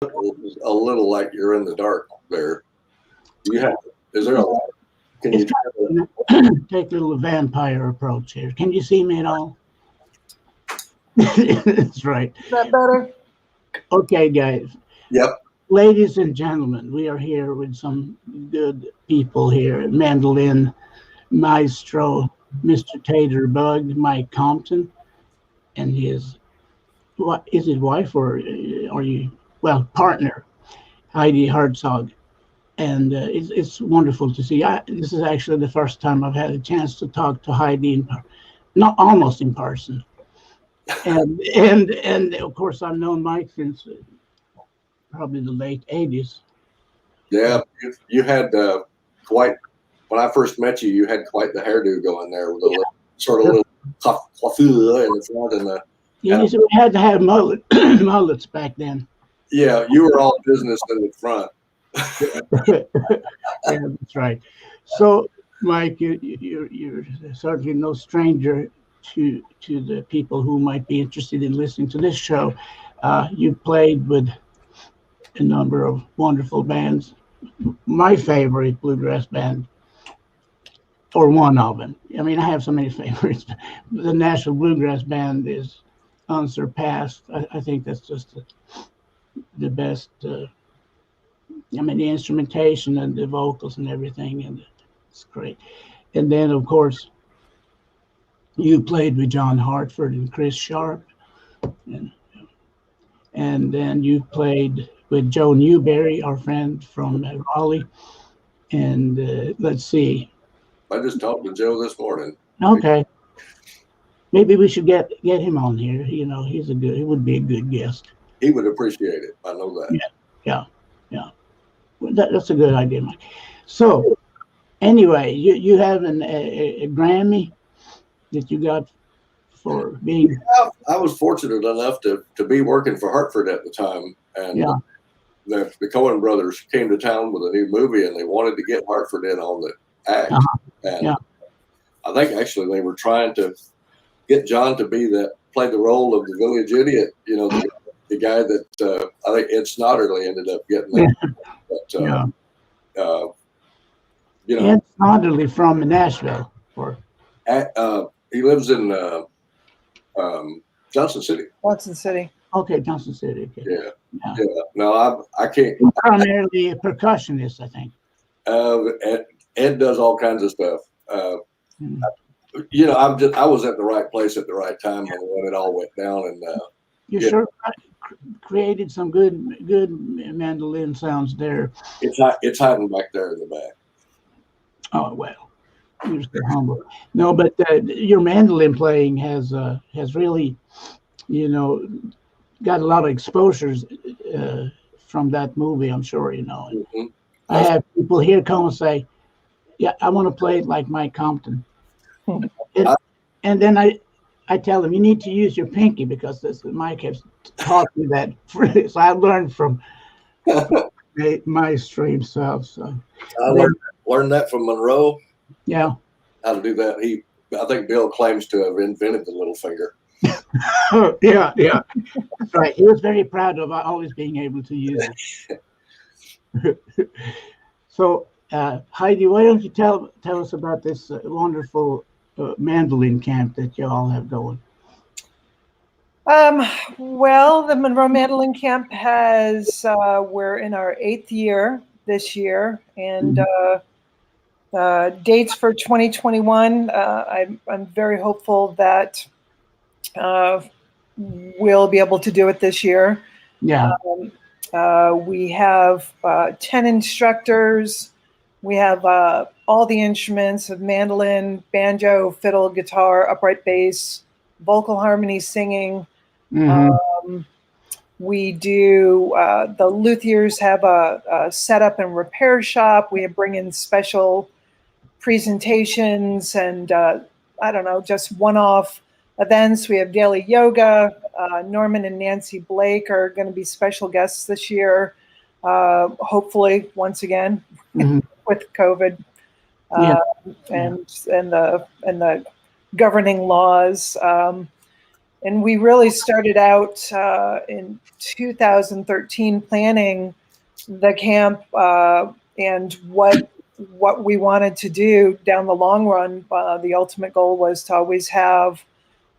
a little like you're in the dark there. Is there a light? Can you take a little vampire approach here? Can you see me at all? That's right. Is that better? Okay, guys. Yep. Ladies and gentlemen, we are here with some good people here. Mandolin maestro, Mr. Tater Bug, Mike Compton, and his, what is his wife or are you, well, partner, Heidi Hartzog. And it's wonderful to see. This is actually the first time I've had a chance to talk to Heidi, not almost in person. And of course, I've known Mike since probably the late 80s. Yeah, you had quite, when I first met you, you had quite the hairdo going there with a little, sort of little coiffure in the front and the. Yeah, you see, we had to have mullets back then. Yeah, you were all business in the front. Yeah, that's right. So, Mike, you're certainly no stranger to the people who might be interested in listening to this show. You played with a number of wonderful bands. My favorite bluegrass band, or one of them. I mean, I have so many favorites. The National Bluegrass Band is unsurpassed. I think that's just the best. I mean, the instrumentation and the vocals and everything, and it's great. And then, of course, you played with John Hartford and Chris Sharp, and then you played with Joe Newberry, our friend from Raleigh. And let's see. I just talked to Joe this morning. Okay, maybe we should get him on here. You know, he would be a good guest. He would appreciate it. I know that. Yeah. That's a good idea, Mike. So, anyway, you have a Grammy that you got for being. Yeah, I was fortunate enough to be working for Hartford at the time, and the Coen brothers came to town with a new movie, and they wanted to get Hartford in on the act. And I think actually they were trying to get John to play the role of the village idiot. You know, the guy that I think Ed Snodderly ended up getting that. But, you know, Ed Snodderly from Nashville. He lives in Johnson City. Johnson City. Okay, Johnson City. Okay. Yeah. No, I can't. He's primarily a percussionist, I think. Ed does all kinds of stuff. You know, I was at the right place at the right time when it all went down, and you sure created some good mandolin sounds there. It's hiding back there in the back. Oh well, you're so humble. No, but your mandolin playing has really, you know, got a lot of exposures from that movie. I'm sure you know. Mm-hmm. I have people here come and say, "Yeah, I want to play it like Mike Compton," and then I tell them, you need to use your pinky because Mike has taught me that. So I learned from my stream self. So I learned that from Monroe. Yeah. How to do that. I think Bill claims to have invented the little finger. Yeah. That's right. He was very proud of always being able to use it. So Heidi, why don't you tell us about this wonderful mandolin camp that you all have going? Well, the Monroe Mandolin Camp we're in our 8th year this year, and dates for 2021. I'm very hopeful that we'll be able to do it this year. Yeah. We have 10 instructors. We have all the instruments of mandolin, banjo, fiddle, guitar, upright bass, vocal harmony, singing. Mm-hmm. We do, the luthiers have a setup and repair shop. We bring in special presentations and, I don't know, just one-off events. We have daily yoga. Norman and Nancy Blake are going to be special guests this year, hopefully, once again, with COVID and the governing laws. And we really started out in 2013 planning the camp and what we wanted to do down the long run. The ultimate goal was to always have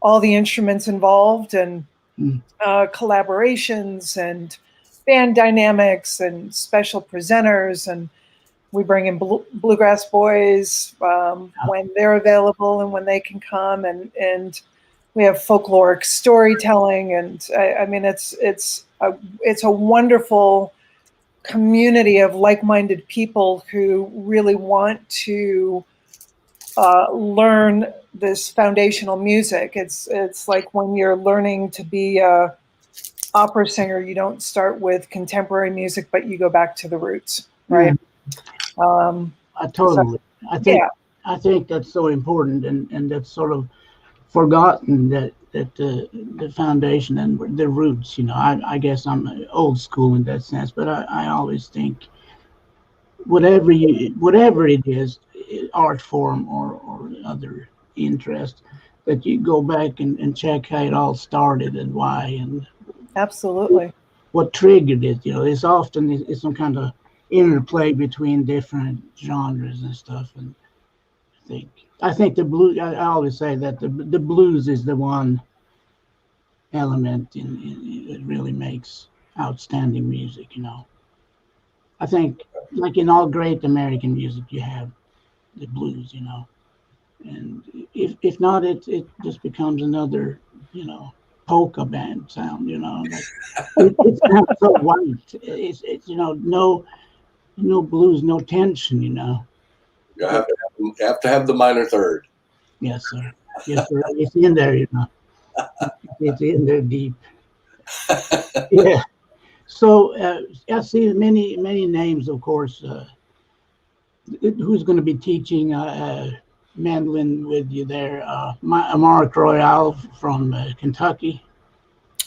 all the instruments involved and collaborations and band dynamics and special presenters, and we bring in Bluegrass boys when they're available and when they can come, and we have folkloric storytelling, and I mean it's a wonderful community of like-minded people who really want to learn this foundational music. It's like when you're learning to be a opera singer, you don't start with contemporary music, but you go back to the roots, right? Totally. So, I think that's so important, and that's sort of forgotten, that the foundation and the roots. You know, I guess I'm old school in that sense, but I always think whatever it is, art form or other interest, that you go back and check how it all started and why, and absolutely what triggered it. You know, it's often some kind of interplay between different genres and stuff. And I think the blues, I always say that the blues is the one element it really makes outstanding music. You know, I think like in all great American music, you have the blues, you know, and if not, it just becomes another, you know, polka band sound, you know, like it's not so white. It's you know, no blues, no tension, you know. You have to have the minor third. Yes, sir. Yes, sir. It's in there, you know. It's in there deep. Yeah. So I see many names, of course. Who's going to be teaching mandolin with you there? Mark Royale from Kentucky.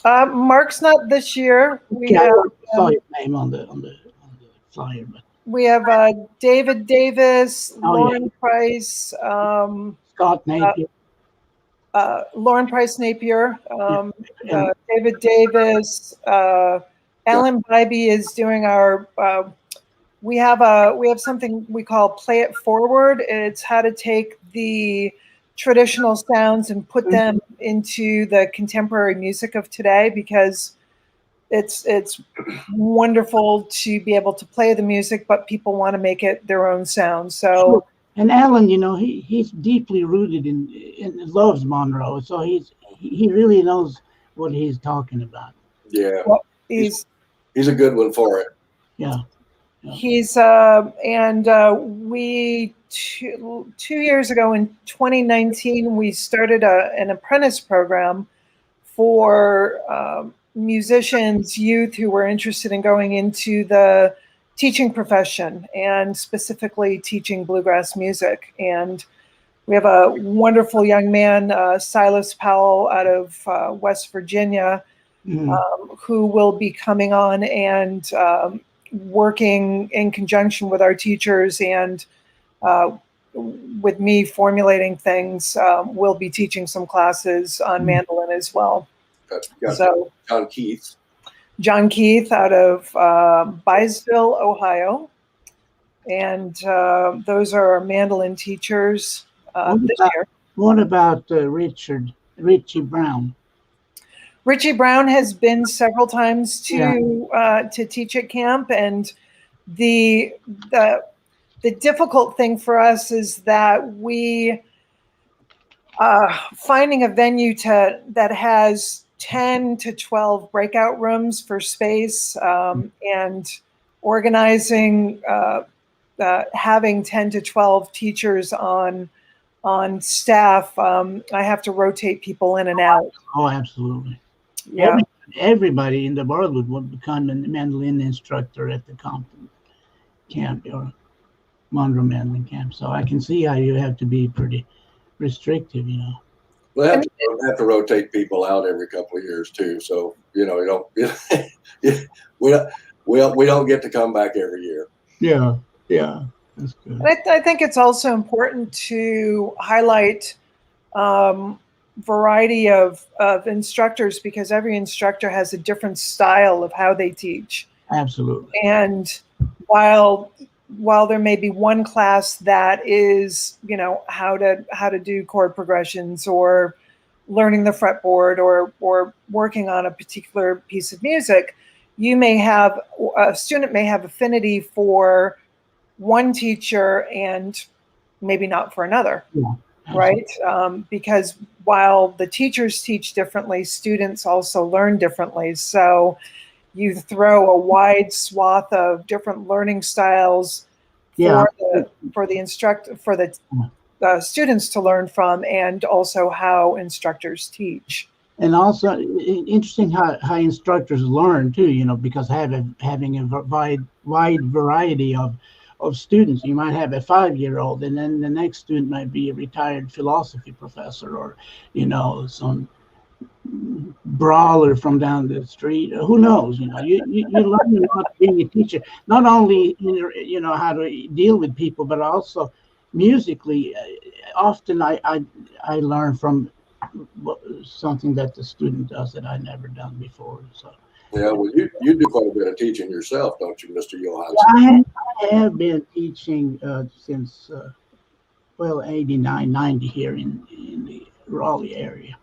Mark's not this year. I saw his name on the flyer, but we have David Davis, Lauren Price, Scott Napier, Lauren Price Napier, David Davis, Alan Bybee is doing our. We have something we call Play It Forward. It's how to take the traditional sounds and put them into the contemporary music of today, because it's wonderful to be able to play the music, but people want to make it their own sound. So, and Alan, you know, he's deeply rooted in loves Monroe, so he really knows what he's talking about. Yeah, well, he's a good one for it. Yeah. He's and we 2 years ago in 2019 we started an apprentice program for musicians, youth who were interested in going into the teaching profession, and specifically teaching bluegrass music. And we have a wonderful young man, Silas Powell, out of West Virginia, who will be coming on and working in conjunction with our teachers and with me formulating things. We'll be teaching some classes on mandolin as well. So John Keith out of Byesville, Ohio. And those are our mandolin teachers this year. What about Richie Brown? Richie Brown has been several times to teach at camp, and the difficult thing for us is that we finding a venue that has 10 to 12 breakout rooms for space, and organizing having 10 to 12 teachers on staff. I have to rotate people in and out. Oh, absolutely. Yeah. Everybody in the world would become a mandolin instructor at the Compton camp or Monroe mandolin camp. So I can see how you have to be pretty restrictive, you know. We have to rotate people out every couple of years too. So, you know, we don't get to come back every year. Yeah. Yeah. That's good. I think it's also important to highlight variety of instructors, because every instructor has a different style of how they teach. Absolutely. And while there may be one class that is, you know, how to do chord progressions or learning the fretboard or working on a particular piece of music, you may have a student may have affinity for one teacher and maybe not for another. Yeah, right? Because while the teachers teach differently, students also learn differently. So you throw a wide swath of different learning styles for the students to learn from, and also how instructors teach. And also interesting how instructors learn too, you know, because having a wide variety of students. You might have a 5-year-old, and then the next student might be a retired philosophy professor, or, you know, some brawler from down the street. Who knows? You know, you learn a lot being a teacher. Not only, you know, how to deal with people, but also musically. Often I learn from something that the student does that I never done before. So. Yeah, well, you do quite a bit of teaching yourself, don't you, Mr. Johansson? I have been teaching since 89, 90 here in the Raleigh area.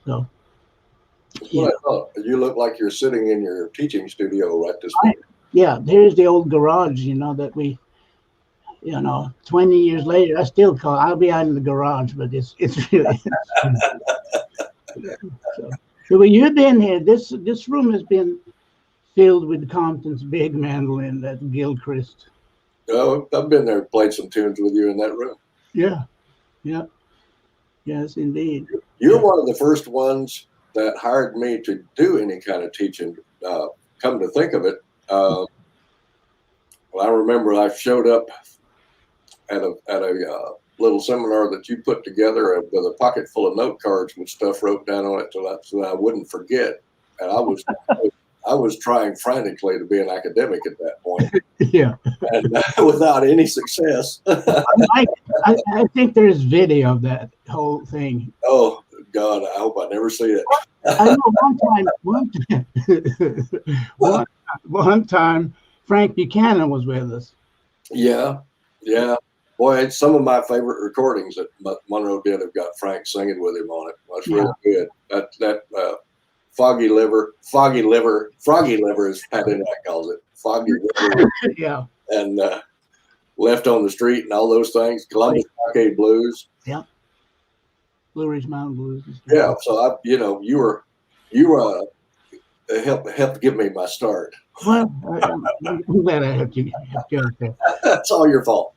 So, yeah. Well, I thought you look like you're sitting in your teaching studio right this minute. Yeah, there's the old garage, you know, that we, you know, 20 years later, I still call. I'll be out in the garage, but it's really. So when you've been here, this room has been filled with Compton's big mandolin, that Gilchrist. Oh, I've been there, played some tunes with you in that room. Yeah, yeah, yes, indeed. You're one of the first ones that hired me to do any kind of teaching. Come to think of it, well, I remember I showed up at a little seminar that you put together with a pocket full of note cards with stuff wrote down on it so that I wouldn't forget. And I was trying frantically to be an academic at that point. Yeah. And without any success. I think there's video of that whole thing. Oh God, I hope I never see it. I know one time Frank Buchanan was with us. Yeah. Boy, some of my favorite recordings that Monroe did have got Frank singing with him on it. That's really good. That Froggy liver, as Pat Innack calls it. Foggy liver. Yeah. And Left on the Street and all those things. Columbus Arcade Blues. Yeah. Blue Ridge Mountain Blues. Yeah. So you were helped give me my start. Well, I'm glad I helped you out there. That's all your fault.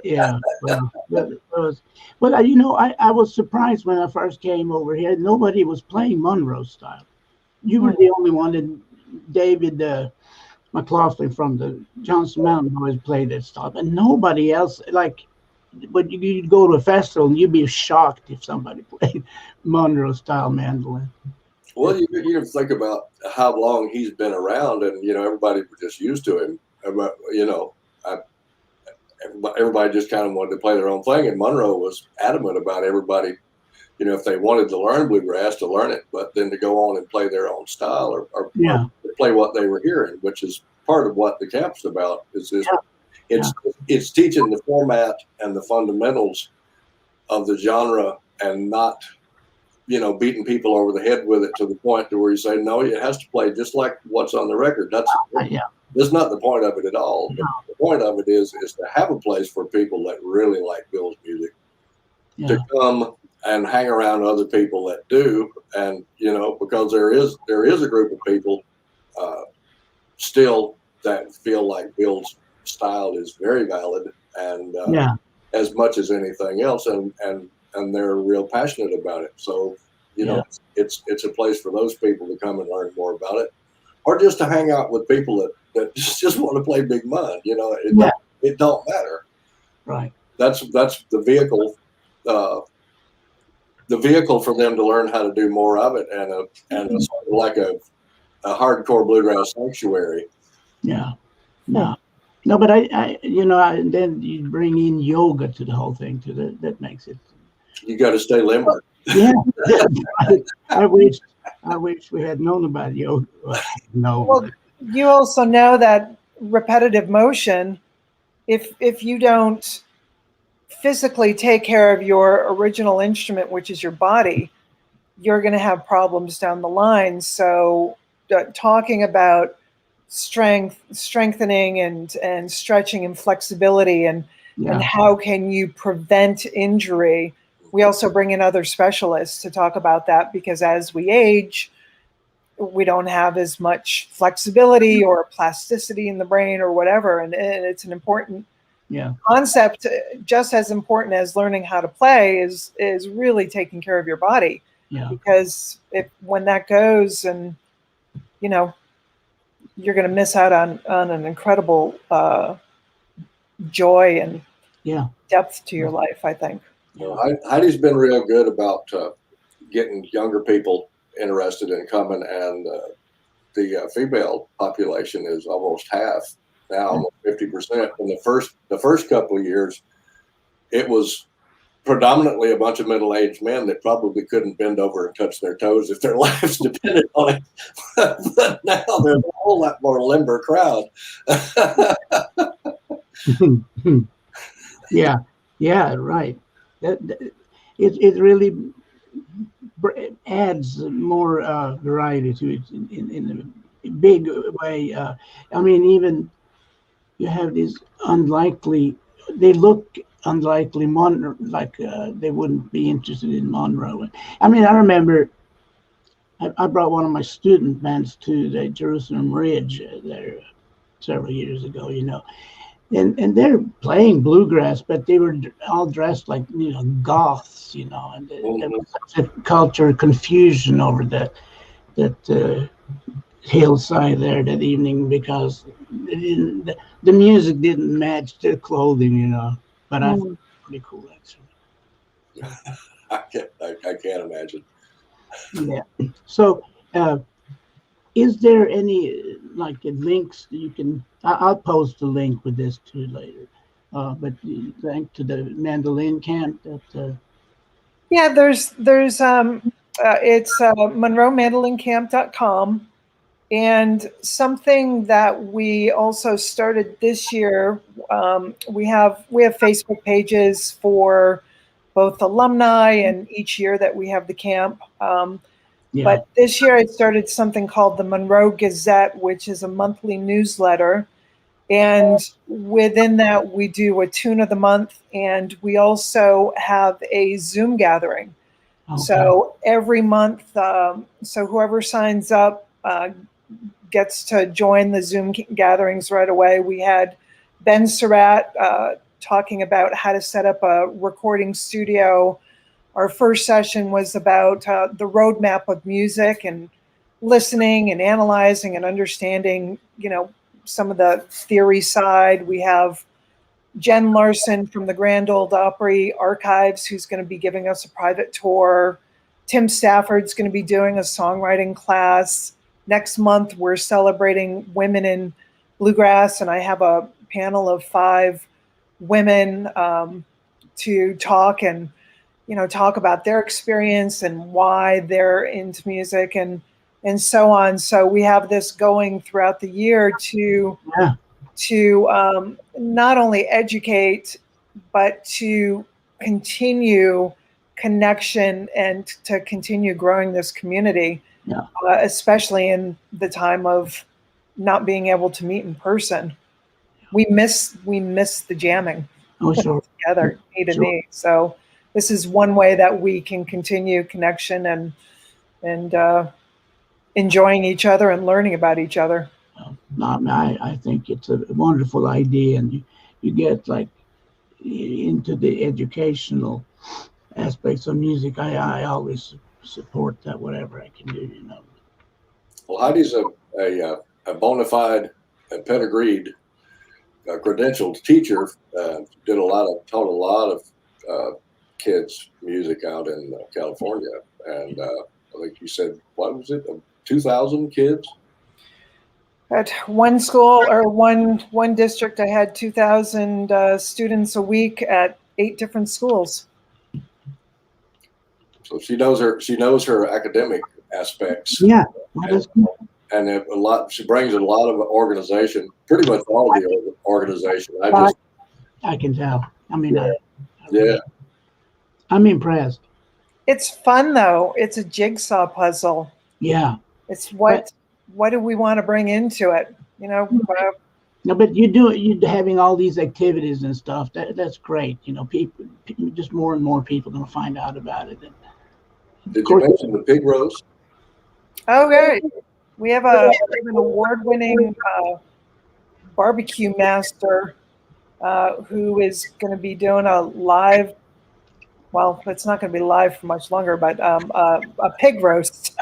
Yeah. Well, you know, I was surprised when I first came over here. Nobody was playing Monroe style. You were the only one, and David McLaughlin from the Johnson Mountain Boys played that style, and nobody else. Like, but you'd go to a festival and you'd be shocked if somebody played Monroe style mandolin. Well, you think about how long he's been around, and everybody was just used to him. Everybody just kind of wanted to play their own thing, and Monroe was adamant about everybody, if they wanted to learn bluegrass, to learn it, but then to go on and play their own style or play what they were hearing, which is part of what the camp's about. It's teaching the format and the fundamentals of the genre, and not beating people over the head with it to the point to where you say, no, it has to play just like what's on the record. That's not the point of it at all. No. The point of it is to have a place for people that really like Bill's music to come and hang around other people that do. And, because there is a group of people still that feel like Bill's style is very valid and as much as anything else. And they're real passionate about it. So, it's a place for those people to come and learn more about it, or just to hang out with people that just want to play big mud. It don't matter. Right. That's the vehicle. The vehicle for them to learn how to do more of it, and sort of like a hardcore bluegrass sanctuary. Yeah. No, but then you bring in yoga to the whole thing too. That makes it. You got to stay limber. Yeah. I wish we had known about yoga. No. Well, you also know that repetitive motion, if you don't physically take care of your original instrument, which is your body, you're going to have problems down the line. So talking about strengthening and stretching and flexibility and how can you prevent injury. We also bring in other specialists to talk about that, because as we age, we don't have as much flexibility or plasticity in the brain or whatever. And it's an important concept, just as important as learning how to play is really taking care of your body. Because when that goes, and you're going to miss out on an incredible joy and depth to your life, I think. Well, Heidi's been real good about getting younger people interested in coming, and the female population is almost half now, almost 50%. In the first couple of years, it was predominantly a bunch of middle-aged men that probably couldn't bend over and touch their toes if their lives depended on it. But now there's a whole lot more limber crowd. Yeah, right. It really adds more variety to it in a big way. I mean, even you have these unlikely, they look unlikely, like they wouldn't be interested in Monroe. I mean, I remember I brought one of my student bands to the Jerusalem Ridge there several years ago, and they're playing bluegrass, but they were all dressed like goths, and there was such a culture confusion over that hillside there that evening, because the music didn't match their clothing, But I thought it was pretty cool, actually. I can't imagine. Yeah. So, is there any links that you can? I'll post a link with this too later. But link to the mandolin camp that. Yeah, there's it's MonroeMandolinCamp.com, and something that we also started this year. We have Facebook pages for both alumni and each year that we have the camp. But this year I started something called the Monroe Gazette, which is a monthly newsletter. And within that, we do a tune of the month, and we also have a Zoom gathering. Okay. So every month, so whoever signs up gets to join the Zoom gatherings right away. We had Ben Surratt talking about how to set up a recording studio. Our first session was about the roadmap of music and listening and analyzing and understanding, some of the theory side. We have Jen Larson from the Grand Ole Opry Archives, who's going to be giving us a private tour. Tim Stafford's going to be doing a songwriting class. Next month, we're celebrating women in bluegrass, and I have a panel of 5 women to talk about their experience and why they're into music and so on. So we have this going throughout the year to not only educate, but to continue connection and to continue growing this community, especially in the time of not being able to meet in person. We miss the jamming together, knee to knee. So this is one way that we can continue connection and enjoying each other and learning about each other. I think it's a wonderful idea, and you get into the educational aspects of music. I always support that, whatever I can do. Well, Heidi's a bona fide, pedigreed, credentialed teacher. Taught a lot of kids music out in California, and I think you said, what was it, 2,000 kids? At one school or one district, I had 2,000 students a week at 8 different schools. So she knows her academic aspects. Yeah, well, that's good. And she brings in a lot of organization, pretty much all of the organization. I can tell. I mean, yeah. I'm impressed. It's fun though. It's a jigsaw puzzle. Yeah. It's what do we want to bring into it? You know. No, but you having all these activities and stuff. That's great. You know, people just more and more people are going to find out about it. Did you mention the pig roast? Okay. We have an award-winning barbecue master who is going to be doing a live. Well, it's not going to be live for much longer, but a pig roast.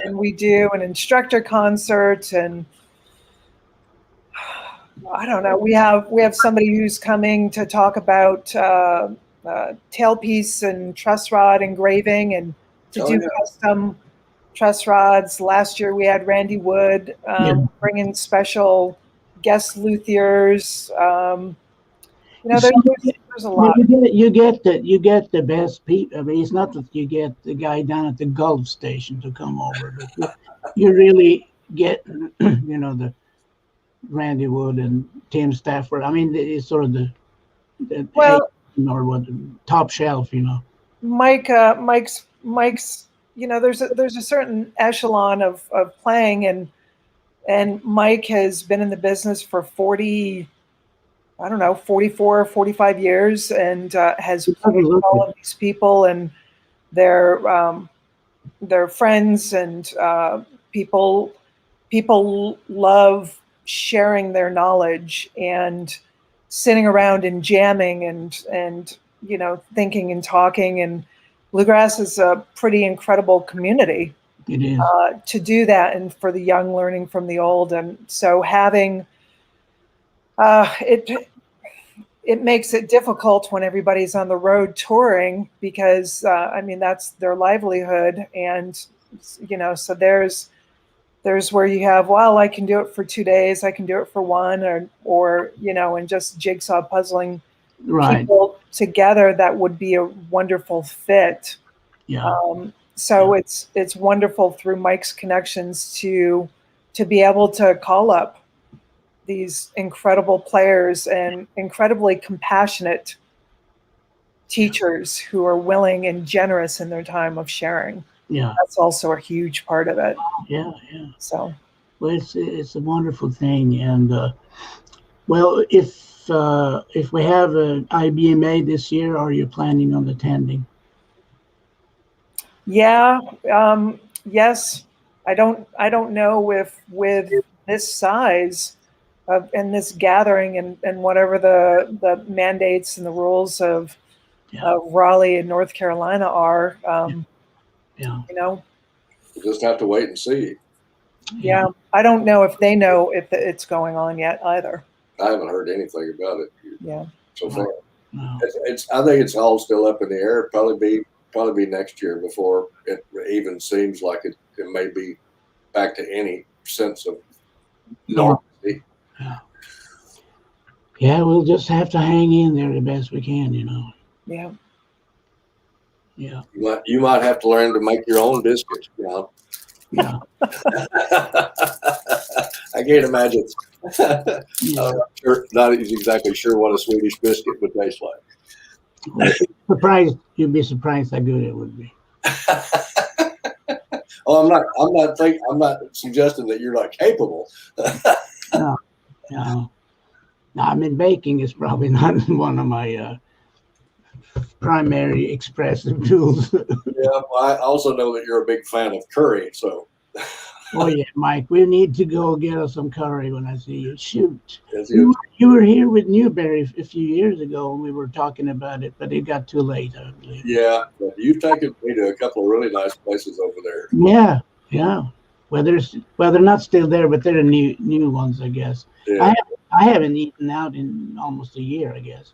And we do an instructor concert, and I don't know. We have somebody who's coming to talk about tailpiece and truss rod engraving and to do custom truss rods. Last year we had Randy Wood bring in special guest luthiers. You know, there's a lot. You get the best people. I mean, it's not that you get the guy down at the Gulf station to come over, but you really get, you know, the Randy Wood and Tim Stafford. I mean, it's sort of the top shelf, you know. Mike's. You know, there's a certain echelon of playing, and Mike has been in the business for 44, 45 years, and has played with all of these people and their friends, and people love sharing their knowledge and sitting around and jamming and you know, thinking and talking. And Bluegrass is a pretty incredible community. It is. To do that, and for the young learning from the old. And so having it makes it difficult when everybody's on the road touring, because I mean, that's their livelihood. And you know, so there's where you have, well, I can do it for 2 days, I can do it for one, or you know, and just jigsaw puzzling people together. That would be a wonderful fit. So it's wonderful through Mike's connections to be able to call up these incredible players and incredibly compassionate teachers who are willing and generous in their time of sharing. Yeah, that's also a huge part of it. Yeah. So, well, it's a wonderful thing, and well, if we have an IBMA this year, are you planning on attending? Yeah. Yes. I don't know if with this size and this gathering and whatever the mandates and the rules of Raleigh and North Carolina are. You know, you just have to wait and see. Yeah. I don't know if they know if it's going on yet either. I haven't heard anything about it. Yeah. So far, No. I think it's all still up in the air. Probably be next year before it even seems like it may be back to any sense of normalcy. Yeah, we'll just have to hang in there the best we can, you know. Yeah. Yeah. You might have to learn to make your own biscuits, you know. Yeah. I can't imagine. Not exactly sure what a Swedish biscuit would taste like. You'd be surprised how good it would be. Oh, I'm not suggesting that you're not capable. No. I mean, baking is probably not one of my primary expressive tools. Yeah, I also know that you're a big fan of curry, so. Oh yeah, Mike, we need to go get us some curry when I see you. Shoot. Yes, You were here with Newberry a few years ago and we were talking about it, but it got too late, I believe. Yeah, but you've taken me to a couple of really nice places over there. Yeah. Well, they're not still there, but they're new ones, I guess. Yeah. I haven't eaten out in almost a year, I guess.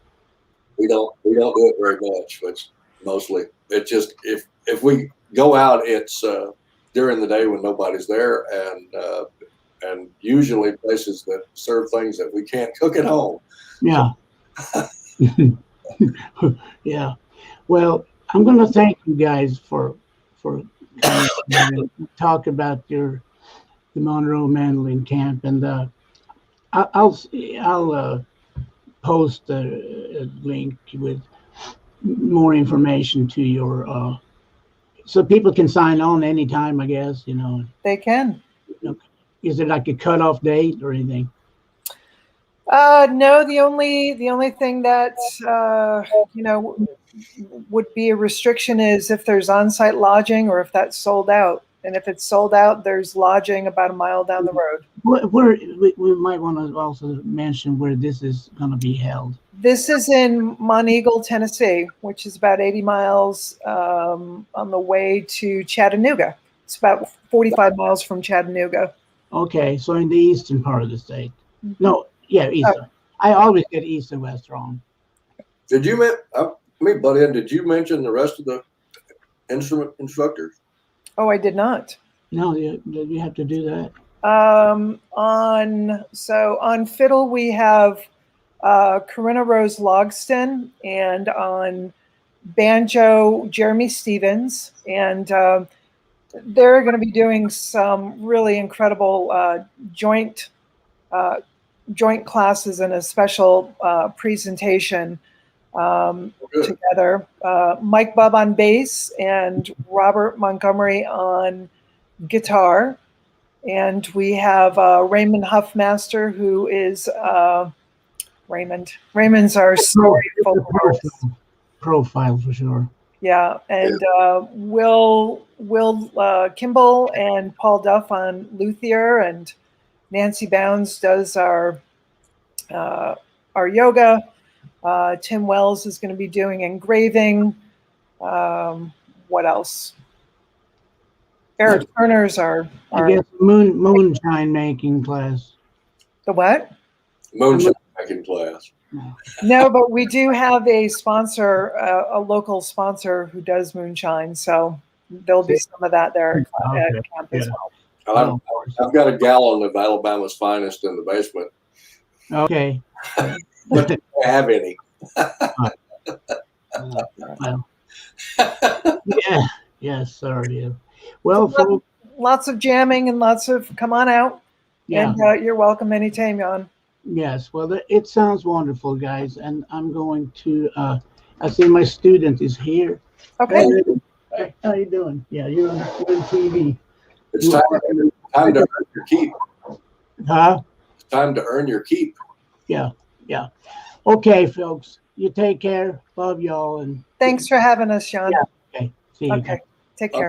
We don't do it very much, but mostly it's just if we go out, it's during the day when nobody's there, and usually places that serve things that we can't cook at home. Yeah. Yeah. Well, I'm going to thank you guys for coming and talk about the Monroe mandolin camp, and I'll post a link with more information to your so people can sign on anytime, I guess, you know. They can. Is it like a cutoff date or anything? No, the only thing that would be a restriction is if there's on-site lodging or if that's sold out. And if it's sold out, there's lodging about a mile down the road. Where we might want to also mention where this is going to be held. This is in Monteagle, Tennessee, which is about 80 miles on the way to Chattanooga. It's about 45 miles from Chattanooga. Okay, so in the eastern part of the state. No, yeah, eastern. I always get east and west wrong. Did you butt in? Did you mention the rest of the instrument instructors? Oh, I did not. No, you have to do that. On fiddle we have Corinna Rose Logston, and on banjo Jeremy Stevens, and they're going to be doing some really incredible joint classes and a special presentation together. Mike Bubb on bass and Robert Montgomery on guitar. And we have Raymond Huffmaster, who is Raymond's our story vocalist. Profile for sure. Yeah, and Will Kimball and Paul Duff on luthier, and Nancy Bounds does our yoga. Tim Wells is going to be doing engraving. What else? Eric Turner's our I guess moonshine making class. The what? Moonshine making class. No, but we do have a sponsor, a local sponsor who does moonshine, so there'll be some of that there at camp as well. I've got a gallon of Alabama's finest in the basement. Okay. But they don't have any. Well, yeah. Yes, sorry. Well, so lots of jamming and lots of come on out. Yeah. And you're welcome anytime, Jan. Yes. Well, it sounds wonderful, guys. And I'm going to, I see my student is here. Okay. Hey, how you doing? Yeah, you're on TV. It's time to earn your keep. Huh? It's time to earn your keep. Yeah. Yeah. Okay, folks. You take care. Love y'all. And thanks for having us, Jan. Yeah. Okay. See you. Okay. Take care.